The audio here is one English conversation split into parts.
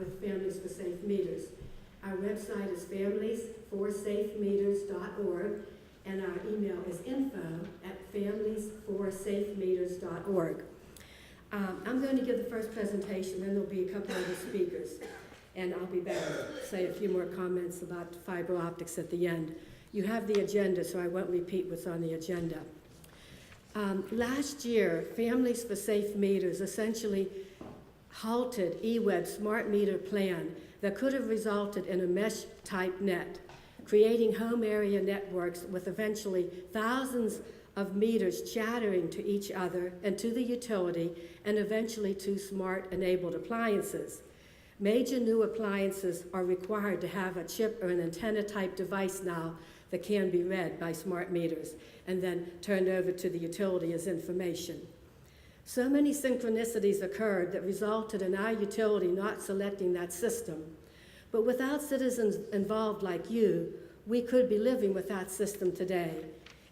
with Families for Safe Meters. Our website is familiesforsafemeters.org, and our email is info@familiesforsafemeters.org. I'm going to give the first presentation, then there'll be a couple other speakers, and I'll be back to say a few more comments about fiber optics at the end. You have the agenda, so I won't repeat what's on the agenda. Last year, Families for Safe Meters essentially halted eWeb's smart meter plan that could have resulted in a mesh-type net, creating home area networks with eventually thousands of meters chattering to each other and to the utility, and eventually to smart-enabled appliances. Major new appliances are required to have a chip or an antenna-type device now that can be read by smart meters and then turned over to the utility as information. So many synchronicities occurred that resulted in our utility not selecting that system. But without citizens involved like you, we could be living with that system today.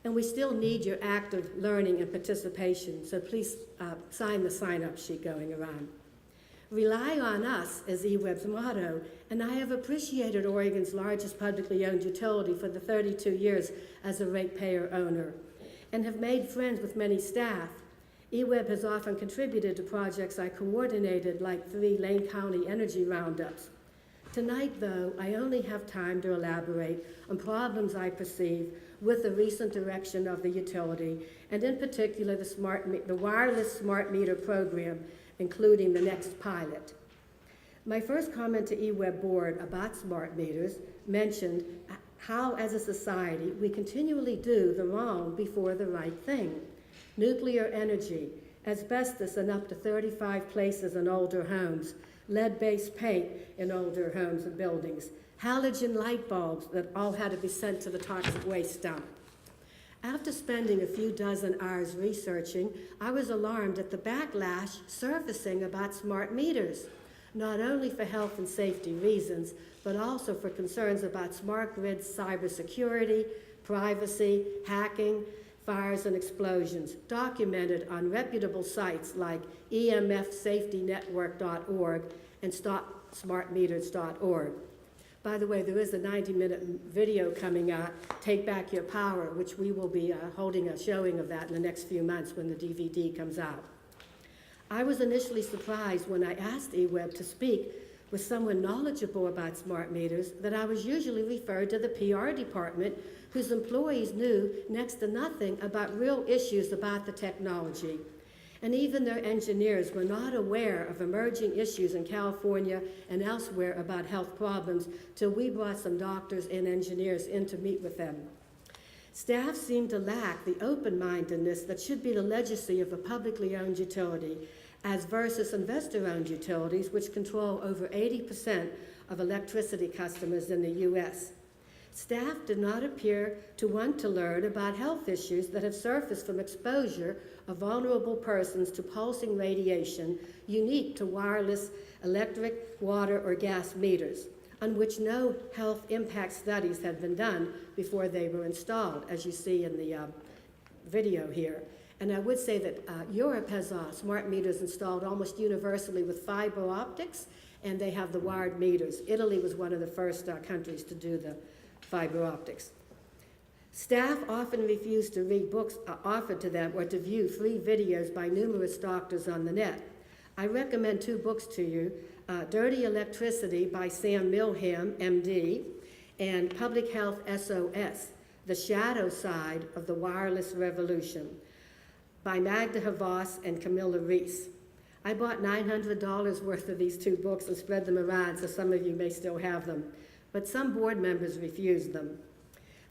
And we still need your active learning and participation, so please sign the sign-up sheet going around. Rely on us is eWeb's motto, and I have appreciated Oregon's largest publicly owned utility for the 32 years as a ratepayer owner, and have made friends with many staff. eWeb has often contributed to projects I coordinated, like 3 Lane County energy roundups. Tonight, though, I only have time to elaborate on problems I perceive with the recent direction of the utility, and in particular the wireless smart meter program, including the next pilot. My first comment to eWeb board about smart meters mentioned how, as a society, we continually do the wrong before the right thing. Nuclear energy, asbestos in up to 35 places in older homes, lead-based paint in older homes and buildings, halogen light bulbs that all had to be sent to the toxic waste dump. After spending a few dozen hours researching, I was alarmed at the backlash surfacing about smart meters, not only for health and safety reasons, but also for concerns about smart grid cybersecurity, privacy, hacking, fires and explosions, documented on reputable sites like emfsafetynetwork.org and stopsmartmeters.org. By the way, there is a 90-minute video coming out, Take Back Your Power, which we will be holding a showing of that in the next few months when the DVD comes out. I was initially surprised when I asked eWeb to speak with someone knowledgeable about smart meters that I was usually referred to the PR department, whose employees knew next to nothing about real issues about the technology. And even their engineers were not aware of emerging issues in California and elsewhere about health problems till we brought some doctors and engineers in to meet with them. Staff seemed to lack the open-mindedness that should be the legacy of a publicly owned utility, as versus investor-owned utilities, which control over 80% of electricity customers in the U.S. Staff did not appear to want to learn about health issues that have surfaced from exposure of vulnerable persons to pulsing radiation unique to wireless electric, water, or gas meters, on which no health impact studies had been done before they were installed, as you see in the video here. And I would say that Europe has smart meters installed almost universally with fiber optics, and they have the wired meters. Italy was one of the first countries to do the fiber optics. Staff often refuse to read books offered to them or to view free videos by numerous doctors on the net. I recommend 2 books to you, Dirty Electricity by Sam Milham, MD, and Public Health SOS, The Shadow Side of the Wireless Revolution, by Magda Havas and Camilla Reese. I bought $900 worth of these 2 books and spread them around, so some of you may still have them, but some board members refused them.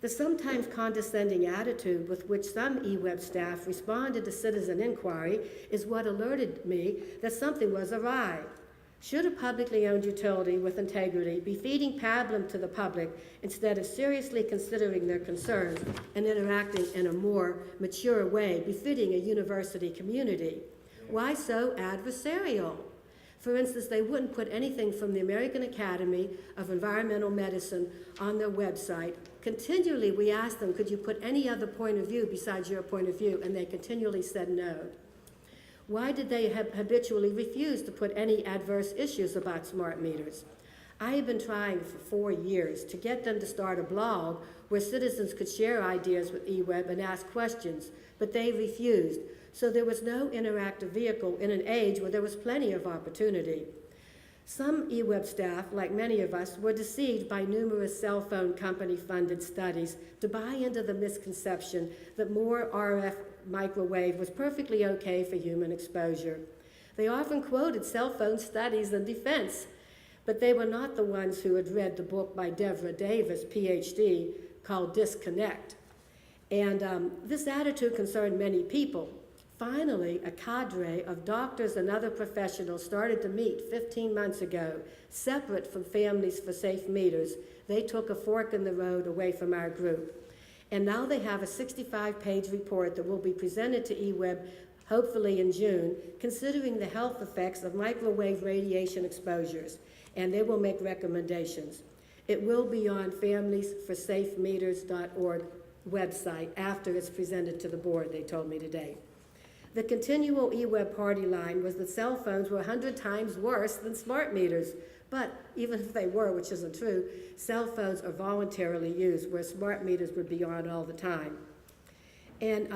The sometimes condescending attitude with which some eWeb staff responded to citizen inquiry is what alerted me that something was awry. Should a publicly owned utility with integrity be feeding pablum to the public instead of seriously considering their concerns and interacting in a more mature way befitting a university community? Why so adversarial? For instance, they wouldn't put anything from the American Academy of Environmental Medicine on their website. Continually, we asked them, could you put any other point of view besides your point of view? And they continually said no. Why did they habitually refuse to put any adverse issues about smart meters? I have been trying for 4 years to get them to start a blog where citizens could share ideas with eWeb and ask questions, but they refused. So there was no interactive vehicle in an age where there was plenty of opportunity. Some eWeb staff, like many of us, were deceived by numerous cell phone company-funded studies to buy into the misconception that more RF microwave was perfectly okay for human exposure. They often quoted cell phone studies in defense, but they were not the ones who had read the book by Deborah Davis, PhD, called Disconnect. And this attitude concerned many people. Finally, a cadre of doctors and other professionals started to meet 15 months ago, separate from Families for Safe Meters. They took a fork in the road away from our group. And now they have a 65-page report that will be presented to eWeb, hopefully in June, considering the health effects of microwave radiation exposures, and they will make recommendations. It will be on familiesforsafemeters.org website after it's presented to the board, they told me today. The continual eWeb party line was that cell phones were 100 times worse than smart meters. But even if they were, which isn't true, cell phones are voluntarily used, where smart meters would be on all the time. And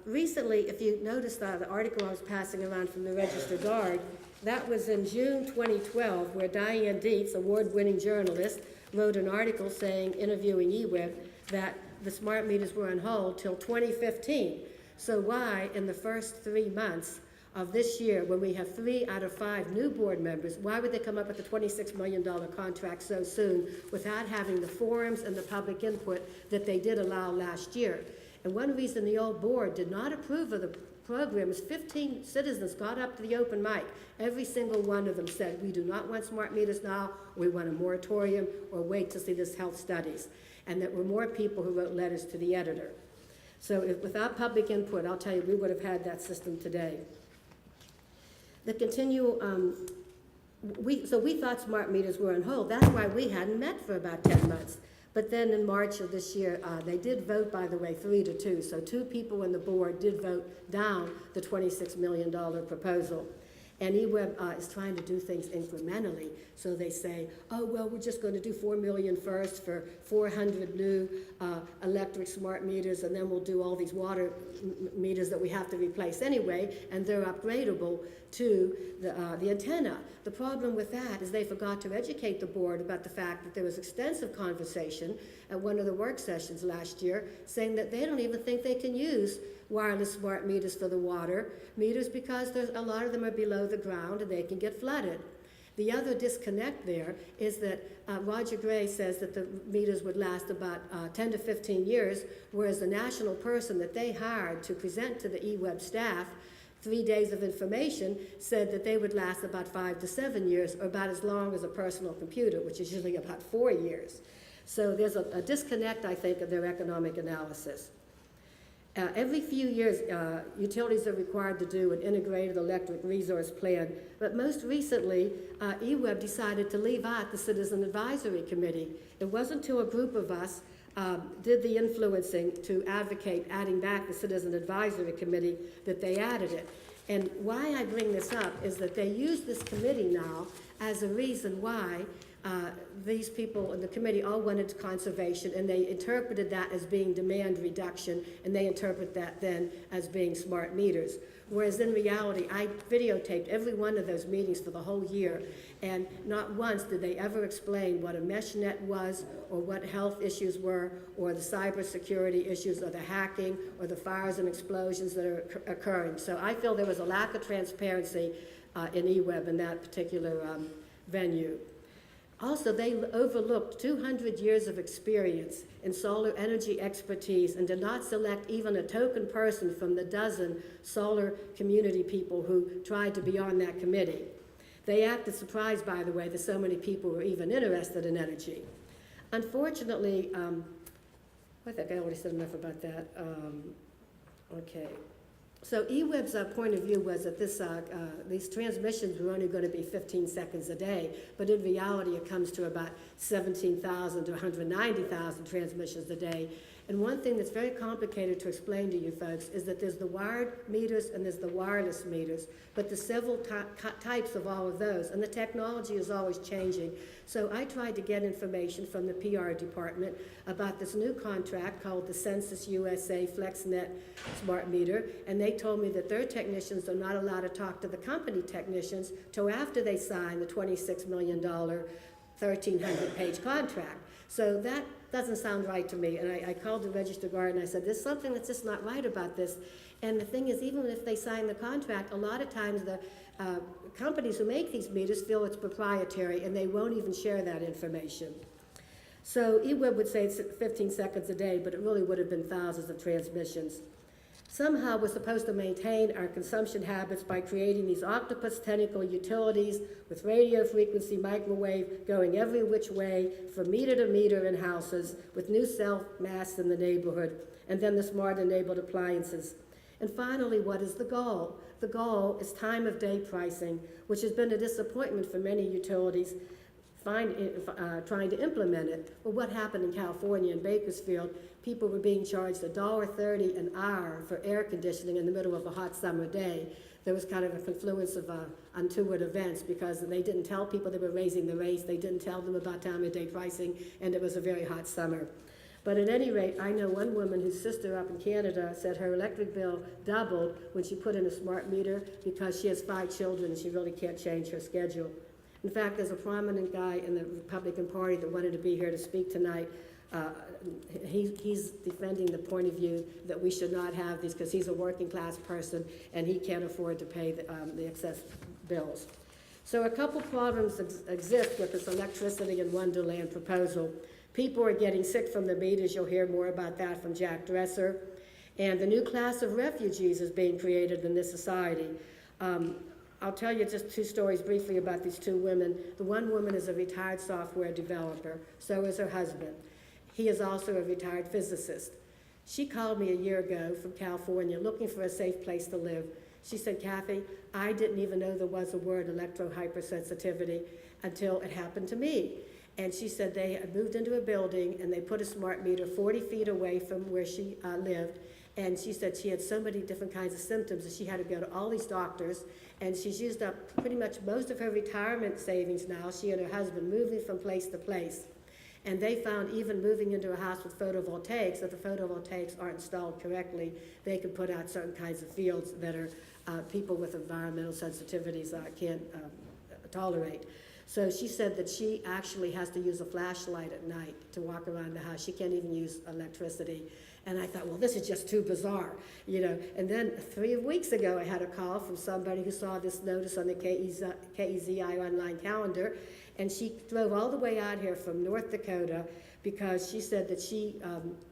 recently, if you noticed the article I was passing around from the Register Guard, that was in June 2012, where Diane Dietz, award-winning journalist, wrote an article saying, interviewing eWeb, that the smart meters were on hold till 2015. So why, in the first 3 months of this year, when we have 3 out of 5 new board members, why would they come up with a $26 million contract so soon without having the forums and the public input that they did allow last year? And one reason the old board did not approve of the program is 15 citizens got up to the open mic. Every single one of them said, we do not want smart meters now, we want a moratorium, or wait to see this health studies. And there were more people who wrote letters to the editor. So without public input, I'll tell you, we would have had that system today. The continual, we thought smart meters were on hold. That's why we hadn't met for about 10 months. But then in March of this year, they did vote, by the way, 3-2. So 2 people in the board did vote down the $26 million proposal. And eWeb is trying to do things incrementally. So they say, oh, well, we're just going to do $4 million first for 400 new electric smart meters, and then we'll do all these water meters that we have to replace anyway, and they're upgradable to the antenna. The problem with that is they forgot to educate the board about the fact that there was extensive conversation at one of the work sessions last year saying that they don't even think they can use wireless smart meters for the water meters because a lot of them are below the ground and they can get flooded. The other disconnect there is that Roger Gray says that the meters would last about 10 to 15 years, whereas the national person that they hired to present to the eWeb staff 3 days of information said that they would last about 5 to 7 years, or about as long as a personal computer, which is usually about 4 years. So there's a disconnect, I think, of their economic analysis. Every few years, utilities are required to do an integrated electric resource plan, but most recently, eWeb decided to leave out the Citizen Advisory Committee. It wasn't until a group of us did the influencing to advocate adding back the Citizen Advisory Committee that they added it. And why I bring this up is that they use this committee now as a reason why these people in the committee all wanted conservation, and they interpreted that as being demand reduction, and they interpret that then as being smart meters. Whereas in reality, I videotaped every one of those meetings for the whole year, and not once did they ever explain what a mesh net was, or what health issues were, or the cybersecurity issues, or the hacking, or the fires and explosions that are occurring. So I feel there was a lack of transparency in eWeb in that particular venue. Also, they overlooked 200 years of experience in solar energy expertise and did not select even a token person from the dozen solar community people who tried to be on that committee. They acted surprised, by the way, that so many people were even interested in energy. Unfortunately, I think I already said enough about that. Okay. So eWeb's point of view was that these transmissions were only going to be 15 seconds a day, but in reality it comes to about 17,000 to 190,000 transmissions a day, And one thing that's very complicated to explain to you folks is that there's the wired meters and there's the wireless meters, but there's several types of all of those, and the technology is always changing. So I tried to get information from the PR department about this new contract called the Census USA FlexNet Smart Meter, and they told me that their technicians are not allowed to talk to the company technicians till after they sign the $26 million, 1,300-page contract. So that doesn't sound right to me, and I called the register guard and I said, there's something that's just not right about this. And the thing is, even if they sign the contract, a lot of times the companies who make these meters feel it's proprietary and they won't even share that information. So eWeb would say it's 15 seconds a day, but it really would have been thousands of transmissions. Somehow we're supposed to maintain our consumption habits by creating these octopus tentacle utilities with radio frequency microwave going every which way from meter to meter in houses with new self-masts in the neighborhood, and then the smart enabled appliances. And finally, what is the goal? The goal is time of day pricing, which has been a disappointment for many utilities trying to implement it. Well, what happened in California in Bakersfield, people were being charged $1.30 an hour for air conditioning in the middle of a hot summer day. There was kind of a confluence of untoward events because they didn't tell people they were raising the rates, they didn't tell them about time of day pricing, and it was a very hot summer. But at any rate, I know one woman whose sister up in Canada said her electric bill doubled when she put in a smart meter because she has 5 children and she really can't change her schedule. In fact, there's a prominent guy in the Republican Party that wanted to be here to speak tonight. He's defending the point of view that we should not have these because he's a working class person and he can't afford to pay the excess bills. So a couple problems exist with this electricity in Wonderland proposal. People are getting sick from the meters. You'll hear more about that from Jack Dresser. And the new class of refugees is being created in this society. I'll tell you just 2 stories briefly about these 2 women. The one woman is a retired software developer. So is her husband. He is also a retired physicist. She called me a year ago from California looking for a safe place to live. She said, Kathy, I didn't even know there was a word electro-hypersensitivity until it happened to me. And she said they had moved into a building and they put a smart meter 40 feet away from where she lived. And she said she had so many different kinds of symptoms that she had to go to all these doctors. And she's used up pretty much most of her retirement savings now, she and her husband moving from place to place. And they found even moving into a house with photovoltaics, that the photovoltaics aren't installed correctly, they can put out certain kinds of fields that are people with environmental sensitivities can't tolerate. So she said that she actually has to use a flashlight at night to walk around the house. She can't even use electricity. And I thought, well, this is just too bizarre, you know. And then 3 weeks ago, I had a call from somebody who saw this notice on the KEZI online calendar, and she drove all the way out here from North Dakota because she said that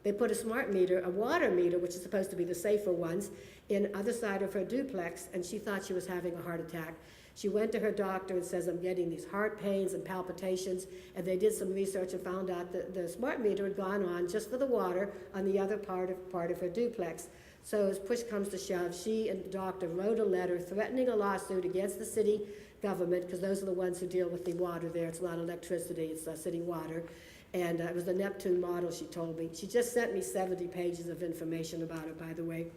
they put a smart meter, a water meter, which is supposed to be the safer ones, in the other side of her duplex, and she thought she was having a heart attack. She went to her doctor and says, I'm getting these heart pains and palpitations, and they did some research and found out that the smart meter had gone on just for the water on the other part of her duplex. So as push comes to shove, she and the doctor wrote a letter threatening a lawsuit against the city government, because those are the ones who deal with the water there. It's not electricity, it's city water. And it was the Neptune model, she told me. She just sent me 70 pages of information about it, by the way.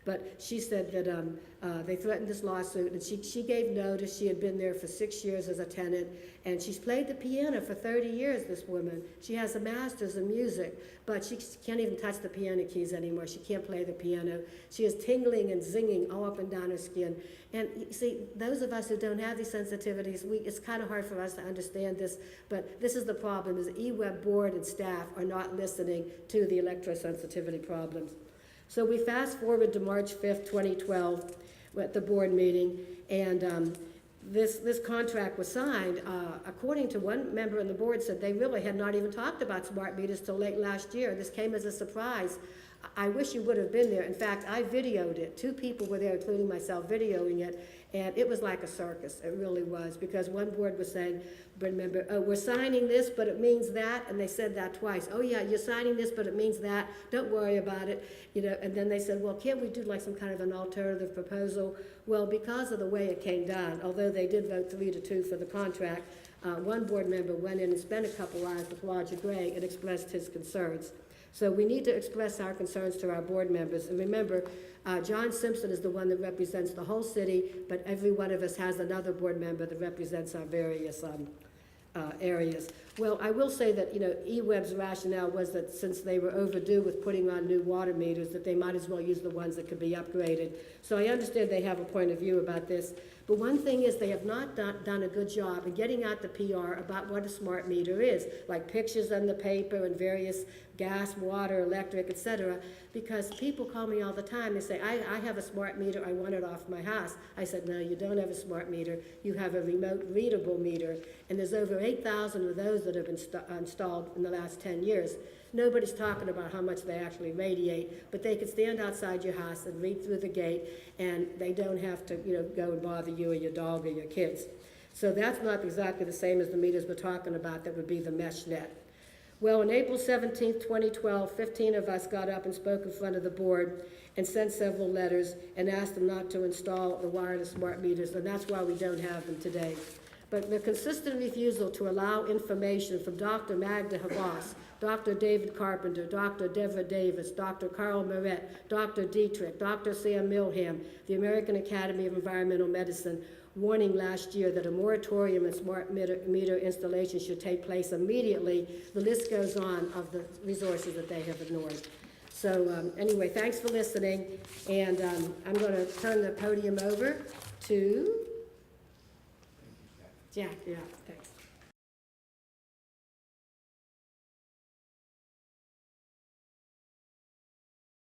But she said that they threatened this lawsuit, and she gave notice. She had been there for 6 years as a tenant, and she's played the piano for 30 years, this woman. She has a master's in music, but she can't even touch the piano keys anymore. She can't play the piano. She is tingling and zinging all up and down her skin. And you see, those of us who don't have these sensitivities, it's kind of hard for us to understand this, but this is the problem, is the eWeb board and staff are not listening to the electrosensitivity problems. So we fast forward to March 5th, 2012, at the board meeting, and this contract was signed. According to one member on the board said they really had not even talked about smart meters till late last year. This came as a surprise. I wish you would have been there. In fact, I videoed it. 2 people were there, including myself, videoing it, and it was like a circus. It really was, because one board was saying, remember, oh, we're signing this, but it means that, and they said that twice. Oh yeah, you're signing this, but it means that. Don't worry about it, you know. And then they said, well, can't we do like some kind of an alternative proposal? Well, because of the way it came down, although they did vote 3-2 for the contract, one board member went in and spent a couple hours with Roger Gray and expressed his concerns. So we need to express our concerns to our board members. And remember, John Simpson is the one that represents the whole city, but every one of us has another board member that represents our various areas. Well, I will say that, eWeb's rationale was that since they were overdue with putting on new water meters, that they might as well use the ones that could be upgraded. So I understand they have a point of view about this. But one thing is they have not done a good job in getting out the PR about what a smart meter is, like pictures on the paper and various gas, water, electric, etc. Because people call me all the time. They say, I have a smart meter. I want it off my house. I said, no, you don't have a smart meter. You have a remote readable meter. And there's over 8,000 of those that have been installed in the last 10 years. Nobody's talking about how much they actually radiate, but they can stand outside your house and read through the gate, and they don't have to, go and bother you or your dog or your kids. So that's not exactly the same as the meters we're talking about that would be the mesh net. Well, on April 17th, 2012, 15 of us got up and spoke in front of the board and sent several letters and asked them not to install the wireless smart meters, and that's why we don't have them today. But the consistent refusal to allow information from Dr. Magda Havas, Dr. David Carpenter, Dr. Deborah Davis, Dr. Carl Moret, Dr. Dietrich, Dr. Sam Milham, the American Academy of Environmental Medicine, warning last year that a moratorium on smart meter installation should take place immediately. The list goes on of the resources that they have ignored. So anyway, thanks for listening, and I'm going to turn the podium over to Jack. Yeah, thanks.